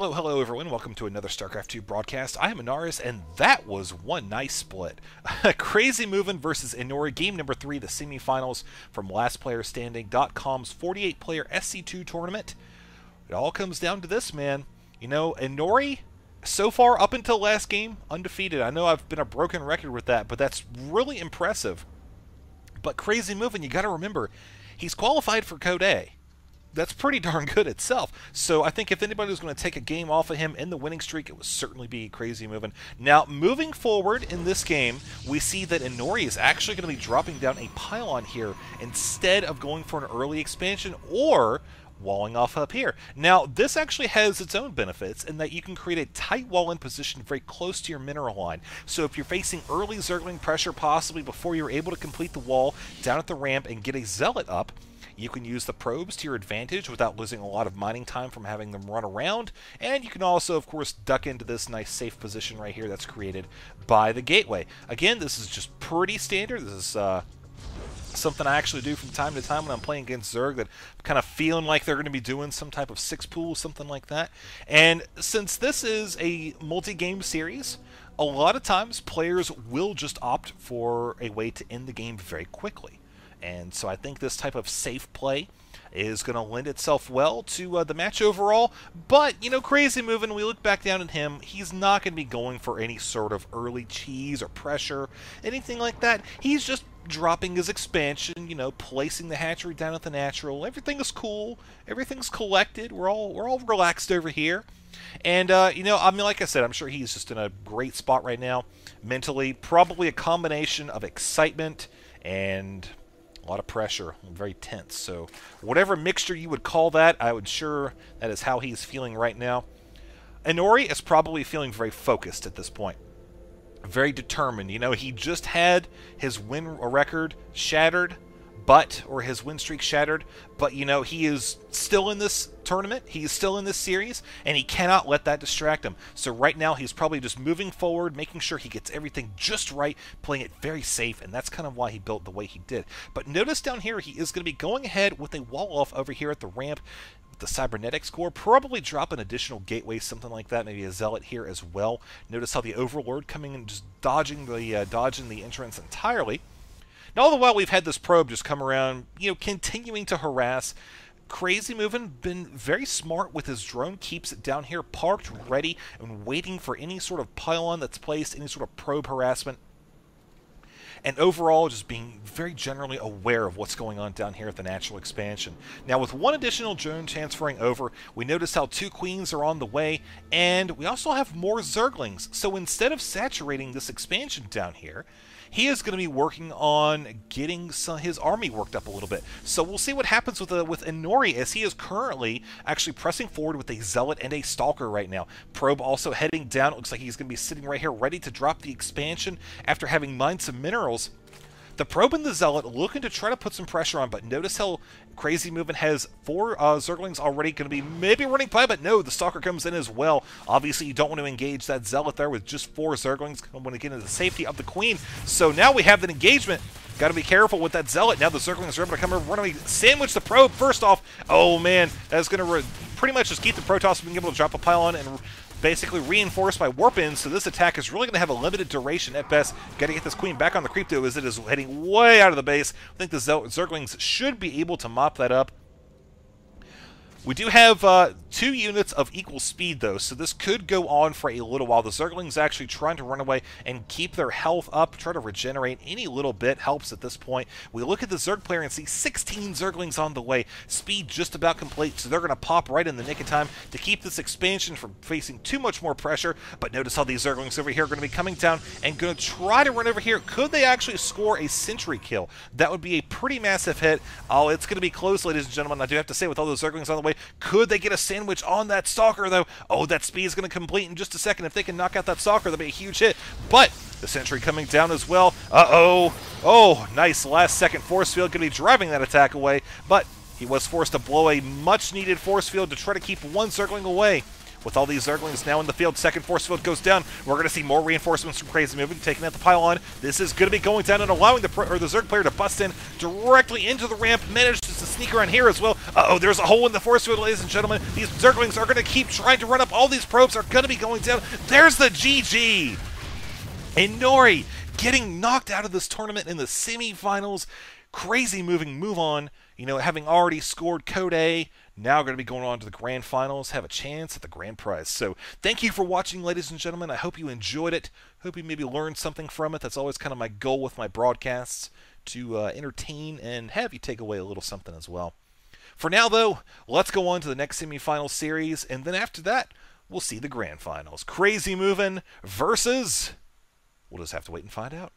Hello, hello everyone. Welcome to another StarCraft 2 broadcast. I am Ahnaris, and that was one nice split. FXOInori versus Inori, game number 3, the semifinals from LastPlayerStanding.com's 48-player SC2 tournament. It all comes down to this, man. You know, Inori, so far up until last game, undefeated. I know I've been a broken record with that, but that's really impressive. But FXOInori, you got to remember, he's qualified for Code A. That's pretty darn good itself. So I think if anybody was going to take a game off of him in the winning streak, it would certainly be FXOInori. Now, moving forward in this game, we see that Inori is actually going to be dropping down a pylon here instead of going for an early expansion or walling off up here. Now, this actually has its own benefits in that you can create a tight wall in position very close to your mineral line. So if you're facing early Zergling pressure, possibly before you're able to complete the wall down at the ramp and get a Zealot up, you can use the probes to your advantage without losing a lot of mining time from having them run around, and you can also, of course, duck into this nice safe position right here that's created by the gateway. Again, this is just pretty standard. This is something I actually do from time to time when I'm playing against Zerg that I'm kind of feeling like they're going to be doing some type of 6-pool, something like that. And since this is a multi-game series, a lot of times players will just opt for a way to end the game very quickly. And so I think this type of safe play is going to lend itself well to the match overall. But, you know, FXOInori, we look back down at him, he's not going to be going for any sort of early cheese or pressure, anything like that. He's just dropping his expansion, you know, placing the hatchery down at the natural. Everything is cool. Everything's collected. We're all relaxed over here. And, you know, I mean, like I said, I'm sure he's just in a great spot right now. Mentally, probably a combination of excitement and a lot of pressure, very tense. So whatever mixture you would call that, I would sure that is how he's feeling right now. Inori is probably feeling very focused at this point. Very determined. You know, he just had his win record shattered, or his win streak shattered, but, you know, he is still in this tournament, he is still in this series, and he cannot let that distract him. So right now, he's probably just moving forward, making sure he gets everything just right, playing it very safe, and that's kind of why he built the way he did. But notice down here, he is going to be going ahead with a wall-off over here at the ramp, the cybernetics core, probably drop an additional gateway, something like that, maybe a Zealot here as well. Notice how the Overlord coming and just dodging the entrance entirely. Now, all the while, we've had this probe just come around, you know, continuing to harass. FXOInori been very smart with his drone, keeps it down here parked, ready, and waiting for any sort of pylon that's placed, any sort of probe harassment. And overall, just being very generally aware of what's going on down here at the natural expansion. Now, with one additional drone transferring over, we notice how 2 queens are on the way, and we also have more Zerglings. So instead of saturating this expansion down here, he is going to be working on getting his army worked up a little bit. So we'll see what happens with Inori, as he is currently actually pressing forward with a Zealot and a Stalker right now. Probe also heading down. It looks like he's going to be sitting right here ready to drop the expansion after having mined some minerals. The Probe and the Zealot looking to try to put some pressure on, but notice how FXOInori has 4 Zerglings already going to be maybe running by, but no, the Stalker comes in as well. Obviously, you don't want to engage that Zealot there with just 4 Zerglings. You want to get into the safety of the Queen. So now we have an engagement. Got to be careful with that Zealot. Now the Zerglings are able to come over, running, sandwich the Probe first off. Oh man, that's going to pretty much just keep the Protoss from being able to drop a pylon and basically reinforced by warp-ins, so this attack is really going to have a limited duration at best. Got to get this Queen back on the creep, though, as it is heading way out of the base. I think the Zerglings should be able to mop that up. We do have 2 units of equal speed, though, so this could go on for a little while. The Zerglings actually trying to run away and keep their health up, try to regenerate any little bit helps at this point. We look at the Zerg player and see 16 Zerglings on the way. Speed just about complete, so they're going to pop right in the nick of time to keep this expansion from facing too much more pressure. But notice how these Zerglings over here are going to be coming down and going to try to run over here. Could they actually score a sentry kill? That would be a pretty massive hit. Oh, it's going to be close, ladies and gentlemen. I do have to say, with all those Zerglings on the way, could they get a sandwich on that Stalker, though? Oh, that speed is going to complete in just a second. If they can knock out that Stalker, that'll be a huge hit. But the sentry coming down as well. Uh-oh. Oh, nice last-second force field. Going to be driving that attack away. But he was forced to blow a much-needed force field to try to keep one Zergling away. With all these Zerglings now in the field, second force field goes down. We're going to see more reinforcements from FXOInori taking out the pylon. This is going to be going down and allowing the Zerg player to bust in directly into the ramp. Manages to sneak around here as well. Uh-oh, there's a hole in the force field, ladies and gentlemen. These Zerglings are going to keep trying to run up. All these probes are going to be going down. There's the GG! Inori getting knocked out of this tournament in the semifinals. FXOInori move on. You know, having already scored Code A, now going to be going on to the grand finals, have a chance at the grand prize. So thank you for watching, ladies and gentlemen. I hope you enjoyed it. Hope you maybe learned something from it. That's always kind of my goal with my broadcasts, to entertain and have you take away a little something as well. For now, though, let's go on to the next semifinal series, and then after that, we'll see the grand finals. FXOInori versus... We'll just have to wait and find out.